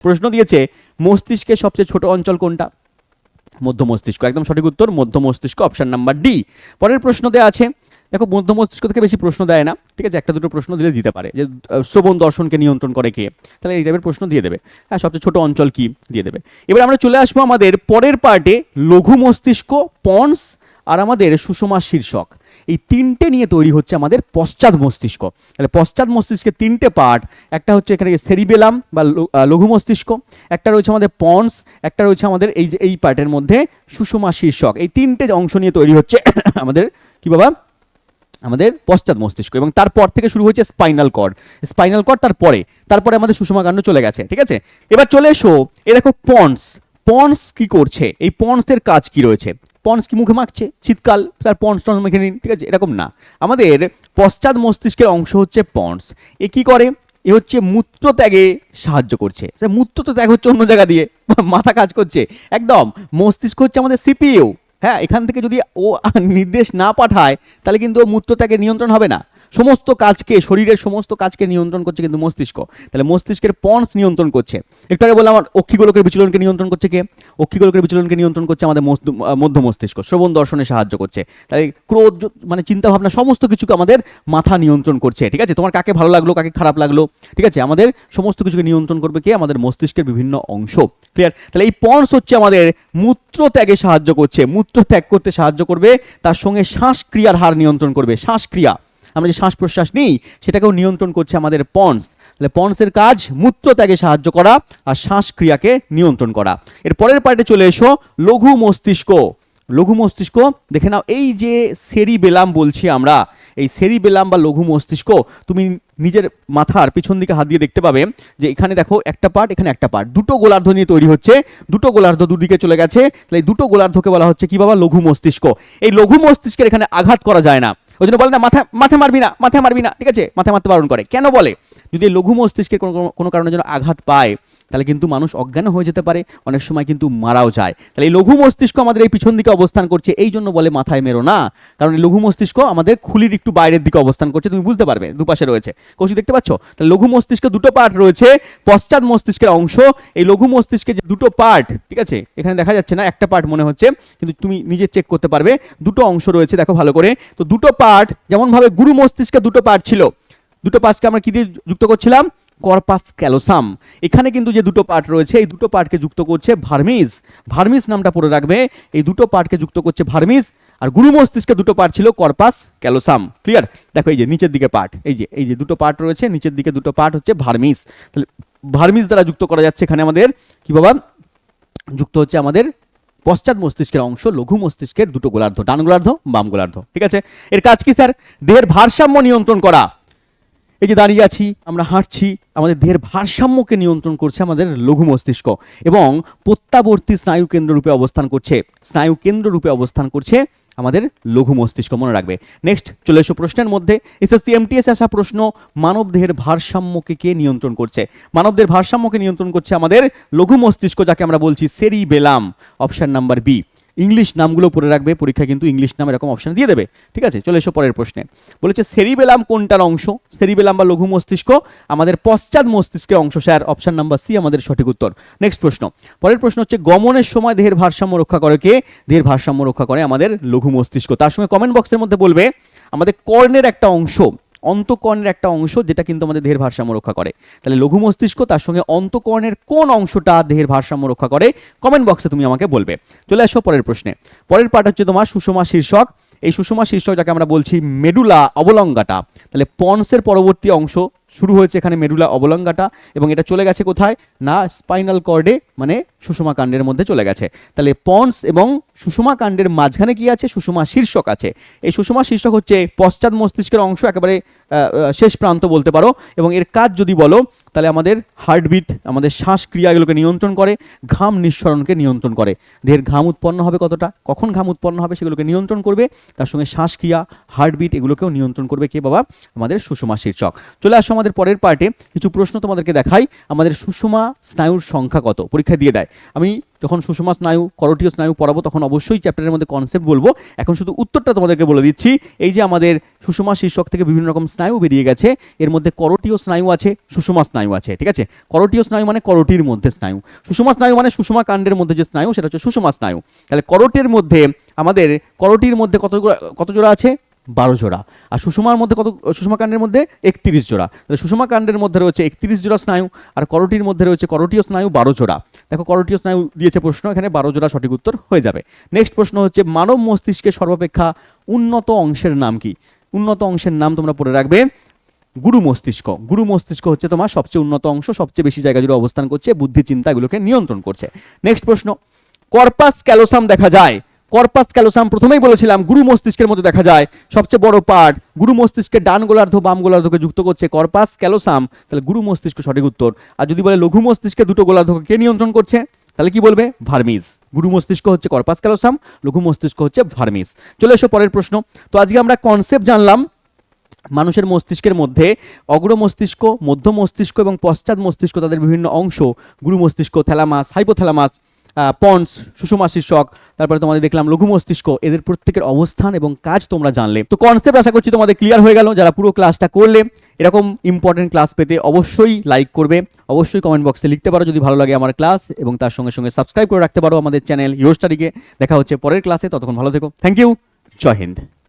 [SPEAKER 1] প্রশ্ন দিয়েছে মস্তিষ্কের সবচেয়ে ছোট অঞ্চল কোনটা, মধ্য মস্তিষ্ক, একদম সঠিক উত্তর মধ্য মস্তিষ্ক, অপশন নাম্বার ডি। পরের প্রশ্ন দেওয়া আছে, দেখো মধ্য মস্তিষ্ক থেকে বেশি প্রশ্ন দেয় না, ঠিক আছে, একটা দুটো প্রশ্ন দিলে দিতে পারে যে শ্রবণ দর্শনকে নিয়ন্ত্রণ করে কে, তাহলে এই টাইপের প্রশ্ন দিয়ে দেবে। হ্যাঁ, সবচেয়ে ছোট অঞ্চল কি দিয়ে দেবে। এবার আমরা চলে আসবো আমাদের পরের পার্টে, লঘু মস্তিষ্ক, পন্স আর আমাদের সুষমা শীর্ষক, এই তিনটে নিয়ে তৈরি হচ্ছে আমাদের পশ্চাৎ মস্তিষ্ক। তাহলে পশ্চাৎ মস্তিষ্কের তিনটে পার্ট, একটা হচ্ছে এখানে সেরিবেলাম বা লঘু মস্তিষ্ক, একটা রয়েছে আমাদের পন্স, একটা রয়েছে আমাদের এই যে এই পার্টের মধ্যে সুষমা শীর্ষক। এই তিনটে অংশ নিয়ে তৈরি হচ্ছে আমাদের কি বাবা আমাদের পশ্চাৎ মস্তিষ্ক, এবং তারপর থেকে শুরু হচ্ছে স্পাইনাল কর্ড, স্পাইনাল কর্ড তারপরে আমাদের সুষমা কাণ্ড চলে গেছে, ঠিক আছে। এবার চলে এসো, এ দেখো পন্স, পন্স কি করছে, এই পন্সের কাজ কি রয়েছে, পন্স কি মুখে মাখছে শীতকাল তার পন্স টন্স মেখে নিন, ঠিক আছে, এরকম না। আমাদের পশ্চাৎ মস্তিষ্কের অংশ হচ্ছে পন্স, এ কি করে, এ হচ্ছে মূত্র ত্যাগে সাহায্য করছে। মূত্র তো ত্যাগ হচ্ছে অন্য জায়গা দিয়ে, মাথা কাজ করছে একদম, মস্তিষ্ক হচ্ছে আমাদের সিপিইউ। হ্যাঁ, এখান থেকে যদি ও নির্দেশ না পাঠায় তাহলে কিন্তু ও মূত্র ত্যাগের নিয়ন্ত্রণ হবে না, সমস্ত কাজকে, শরীরের সমস্ত কাজকে নিয়ন্ত্রণ করছে কিন্তু মস্তিষ্ক। তাহলে মস্তিষ্কের পন্স নিয়ন্ত্রণ করছে। একটু আগে বললাম আমার অক্ষিগোলকের বিচলনকে নিয়ন্ত্রণ করছে কে, অক্ষিগোলকের বিচলনকে নিয়ন্ত্রণ করছে আমাদের মধ্য মস্তিষ্ক, শ্রবণ দর্শনে সাহায্য করছে। তাই ক্রোধ মানে চিন্তা ভাবনা সমস্ত কিছুকে আমাদের মাথা নিয়ন্ত্রণ করছে, ঠিক আছে, তোমার কাকে ভালো লাগলো কাকে খারাপ লাগলো, ঠিক আছে, আমাদের সমস্ত কিছুকে নিয়ন্ত্রণ করবে কে আমাদের মস্তিষ্কের বিভিন্ন অংশ। ক্লিয়ার। তাহলে এই পন্স হচ্ছে আমাদের মূত্র ত্যাগে সাহায্য করছে, মূত্র ত্যাগ করতে সাহায্য করবে, তার সঙ্গে শ্বাসক্রিয়ার হার নিয়ন্ত্রণ করবে, শ্বাসক্রিয়া আমরা যে শ্বাস প্রশ্বাস নিই সেটাকেও নিয়ন্ত্রণ করছে আমাদের পন্স। তাহলে পন্সের কাজ মূত্র ত্যাগে সাহায্য করা আর শ্বাসক্রিয়াকে নিয়ন্ত্রণ করা। এর পরের পার্টে চলে এসো লঘু মস্তিষ্ক। লঘু মস্তিষ্ক দেখে নাও, এই যে সেরিবেলাম বলছি আমরা, এই সেরিবেলাম বা লঘু মস্তিষ্ক তুমি নিজের মাথার পিছন দিকে হাত দিয়ে দেখতে পাবে যে এখানে দেখো একটা পার্ট, এখানে একটা পার্ট, দুটো গোলার্ধ নিয়ে তৈরি হচ্ছে, দুটো গোলার্ধ দুদিকে চলে গেছে, তাহলে এই দুটো গোলার্ধকে বলা হচ্ছে কি বাবা লঘু মস্তিষ্ক। এই লঘু মস্তিষ্কের এখানে আঘাত করা যায় না, ওই জন্য বলে না মাথা মারবি না, মাথা মারবি না, ঠিক আছে, মাথা মারতে বারণ করে। কেন বলে, যদি লঘু মস্তিষ্কের কোনো কারণে যেন আঘাত পায় তাহলে কিন্তু মানুষ অজ্ঞান হয়ে যেতে পারে, অনেক সময় কিন্তু মারাও যায়। তাহলে এই লঘু মস্তিষ্ক আমাদের এই পিছন দিকে অবস্থান করছে, এই জন্য বলে মাথায় মেরো না, কারণ এই লঘু মস্তিষ্ক আমাদের খুলির একটু বাইরের দিকে অবস্থান করছে, তুমি বুঝতে পারবে দুপাশে রয়েছে, কৌশিক দেখতে পাচ্ছ। তাহলে লঘু মস্তিষ্কে দুটো পার্ট রয়েছে, পশ্চাৎ মস্তিষ্কের অংশ, এই লঘু মস্তিষ্কে যে দুটো পার্ট, ঠিক আছে, এখানে দেখা যাচ্ছে না, একটা পার্ট মনে হচ্ছে, কিন্তু তুমি নিজে চেক করতে পারবে, দুটো অংশ রয়েছে দেখো ভালো করে। তো দুটো পার্ট, যেমন ভাবে গুরু মস্তিষ্কে দুটো পার্ট ছিল, দুটো পার্টকে আমরা কি দিয়ে যুক্ত করছিলাম, কর্পাস ক্যালোসাম। এখানে কিন্তু যে দুটো পার্ট রয়েছে এই দুটো পার্টকে যুক্ত করছে ভার্মিস, ভার্মিস নামটা পড়ে রাখবে, এই দুটো পার্টকে যুক্ত করছে ভার্মিস। আর গুরু মস্তিষ্কে দুটো পার্ট ছিল কর্পাস ক্যালোসাম। ক্লিয়ার। দেখো এই যে নিচের দিকে পার্ট, এই যে দুটো পার্ট রয়েছে, নিচের দিকে দুটো পার্ট হচ্ছে ভার্মিস। তাহলে ভার্মিস দ্বারা যুক্ত করা যাচ্ছে এখানে আমাদের কি বাবা, যুক্ত হচ্ছে আমাদের পশ্চাৎ মস্তিষ্কের অংশ, লঘু মস্তিষ্কের দুটো গোলার্ধ, ডান গোলার্ধ বাম গোলার্ধ, ঠিক আছে। এর কাজ কি স্যার, দেহের ভারসাম্য নিয়ন্ত্রণ করা। এই যে দাঁড়িয়ে আছি, আমরা হাঁটছি, আমাদের দেহের ভারসাম্যকে নিয়ন্ত্রণ করছে আমাদের লঘু মস্তিষ্ক, এবং প্রত্যাবর্তী স্নায়ু কেন্দ্র রূপে অবস্থান করছে, স্নায়ু কেন্দ্র রূপে অবস্থান করছে আমাদের লঘু মস্তিষ্ক, মনে রাখবে। নেক্সট চলে এসো প্রশ্নের মধ্যে, এসএসসি এমটিএস আসা প্রশ্ন, মানব দেহের ভারসাম্যকে কে নিয়ন্ত্রণ করছে, মানব দেহের ভারসাম্যকে নিয়ন্ত্রণ করছে আমাদের লঘু মস্তিষ্ক, যাকে আমরা বলছি cerebellum, option number B. English নামগুলো পড়ে রাখবে, পরীক্ষা কিন্তু ইংলিশ নাম এরকম অপশন দিয়ে দেবে। ঠিক আছে, চলে এসো পরের প্রশ্নে। বলেছে সেরিবেলাম কোনটার অংশ? সেরিবেলাম বা লঘু মস্তিষ্ক আমাদের পশ্চাৎ মস্তিষ্কের অংশ স্যার, অপশন নাম্বার সি আমাদের সঠিক উত্তর। নেক্সট প্রশ্ন, পরের প্রশ্ন হচ্ছে গমনের সময় দেহের ভারসাম্য রক্ষা করে কে? দেহের ভারসাম্য রক্ষা করে আমাদের লঘু মস্তিষ্ক। তার সঙ্গে কমেন্ট বক্সের মধ্যে বলবে আমাদের কর্ণের একটা অংশ, অন্তঃকর্ণের একটা অংশ যেটা কিন্তু আমাদের দেহের ভারসাম্য রক্ষা করে। তাহলে লঘু মস্তিষ্ক, তার সঙ্গে অন্তঃকর্ণের কোন অংশটা দেহের ভারসাম্য রক্ষা করে? কমেন্ট বক্সে তুমি আমাকে বলবে। চলে আসো পরের প্রশ্নে। পরের পার্ট হচ্ছে তোমার সুষমা শীর্ষক। এই সুষমা শীর্ষক যাকে আমরা বলছি মেডুলা অবলঙ্গাটা। তাহলে পন্সের পরবর্তী অংশ শুরু হয়েছে এখানে মেডুলা অবলঙ্গাটা, এবং এটা চলে গেছে কোথায় না স্পাইনাল কর্ডে, মানে সুষমা কাণ্ডের মধ্যে চলে গেছে। তাহলে পন্স এবং সুষমা কাণ্ডের মাঝখানে কি আছে? সুষমা শীর্ষক আছে। এই সুষমা শীর্ষক হচ্ছে পশ্চাৎ মস্তিষ্কের অংশ, একেবারে শেষ প্রান্ত বলতে পারো। এবং এর কাজ যদি বলো তাহলে আমাদের হার্টবিট, আমাদের শ্বাসক্রিয়া এগুলোকে নিয়ন্ত্রণ করে, ঘাম নিঃসরণকে নিয়ন্ত্রণ করে। দেহের ঘাম উৎপন্ন হবে কতটা, কখন ঘাম উৎপন্ন হবে সেগুলোকে নিয়ন্ত্রণ করবে। তার সঙ্গে শ্বাসক্রিয়া, হার্টবিট এগুলোকেও নিয়ন্ত্রণ করবে কে বাবা? আমাদের সুষমা শীর্ষক। চলে আসো আমাদের পরের পার্টে, কিছু প্রশ্ন তোমাদেরকে দেখাই। আমাদের সুষমা স্নায়ুর সংখ্যা কত? পরীক্ষা দিয়ে দেয়। আমি যখন সুষমা স্নায়ু, করোটীয় স্নায়ু পড়াবো তখন অবশ্যই চ্যাপ্টারের মধ্যে কনসেপ্ট বলবো। এখন শুধু উত্তরটা তোমাদেরকে বলে দিচ্ছি। এই যে আমাদের সুষমা শীর্ষক থেকে বিভিন্ন রকম স্নায়ু বেরিয়ে গেছে, এর মধ্যে করোটীয় স্নায়ু আছে, সুষমা স্নায়ু আছে। ঠিক আছে, করোটীয় স্নায়ু মানে করোটির মধ্যে স্নায়ু, সুষমা স্নায়ু মানে সুষমা কাণ্ডের মধ্যে যে স্নায়ু সেটা হচ্ছে সুষমা স্নায়ু। তাহলে করোটির মধ্যে আমাদের, করোটির মধ্যে কত জোড়া আছে? 12 জোড়া। আর সুষমার মধ্যে কত? সুষমা কাণ্ডের মধ্যে 31 জোড়া। তাহলে সুষমা কাণ্ডের মধ্যে রয়েছে 31 জোড়া স্নায়ু, আর করোটির মধ্যে রয়েছে করোটীয় স্নায়ু 12 জোড়া। দেখো করোটীয় স্নায়ু দিয়েছে প্রশ্ন, এখানে 12 জোড়া সঠিক উত্তর হয়ে যাবে। নেক্সট প্রশ্ন হচ্ছে মানব মস্তিষ্কের সর্বাপেক্ষা উন্নত অংশের নাম কি? উন্নত অংশের নাম তোমরা পড়ে রাখবে গুরু মস্তিষ্ক। গুরু মস্তিষ্ক হচ্ছে তোমার সবচেয়ে উন্নত অংশ, সবচেয়ে বেশি জায়গা জুড়ে অবস্থান করছে, বুদ্ধি চিন্তা এগুলোকে নিয়ন্ত্রণ করছে। নেক্সট প্রশ্ন, কর্পাস ক্যালোসাম দেখা যায়। কর্পাস ক্যালোসাম প্রথমেই বলেছিলাম গুরু মস্তিষ্কের মধ্যে দেখা যায়, সবচেয়ে বড় পার্ট। গুরু মস্তিষ্কের ডান গোলার্ধ বাম গোলার্ধকে যুক্ত করছে কর্পাস ক্যালোসাম, তাহলে গুরু মস্তিষ্ক সঠিক উত্তর। আর যদি বলে লঘু মস্তিষ্কের দুটো গোলার্ধকে কে নিয়ন্ত্রণ করছে, তাহলে কি বলবে? ভার্মিস। গুরু মস্তিষ্ক হচ্ছে কর্পাস ক্যালোসাম, লঘু মস্তিষ্ক হচ্ছে ভার্মিস। চলে এসো পরের প্রশ্ন। তো আজকে আমরা কনসেপ্ট জানলাম মানুষের মস্তিষ্কের মধ্যে অগ্র মস্তিষ্ক, মধ্য মস্তিষ্ক এবং পশ্চাৎ মস্তিষ্ক, তাদের বিভিন্ন অংশ, গুরু মস্তিষ্ক, থ্যালামাস, হাইপোথ্যালামাস, পন্স, সুষমা শীর্ষক, তারপরে তোমাদের দেখলাম লঘু মস্তিষ্ক, এদের প্রত্যেকের অবস্থান এবং কাজ তোমরা জানলে। তো কনসেপ্ট আশা করছি তোমাদের ক্লিয়ার হয়ে গেল। যারা পুরো ক্লাসটা করলে, এরকম ইম্পর্টেন্ট ক্লাস পেতে অবশ্যই লাইক করবে, অবশ্যই কমেন্ট বক্সে লিখতে পারো যদি ভালো লাগে আমার ক্লাস, এবং তার সঙ্গে সঙ্গে সাবস্ক্রাইব করে রাখতে পারো আমাদের চ্যানেল ইউর স্টাডিকে। দেখা হচ্ছে পরের ক্লাসে, ততক্ষণ ভালো থেকো। Thank you, Jai Hind.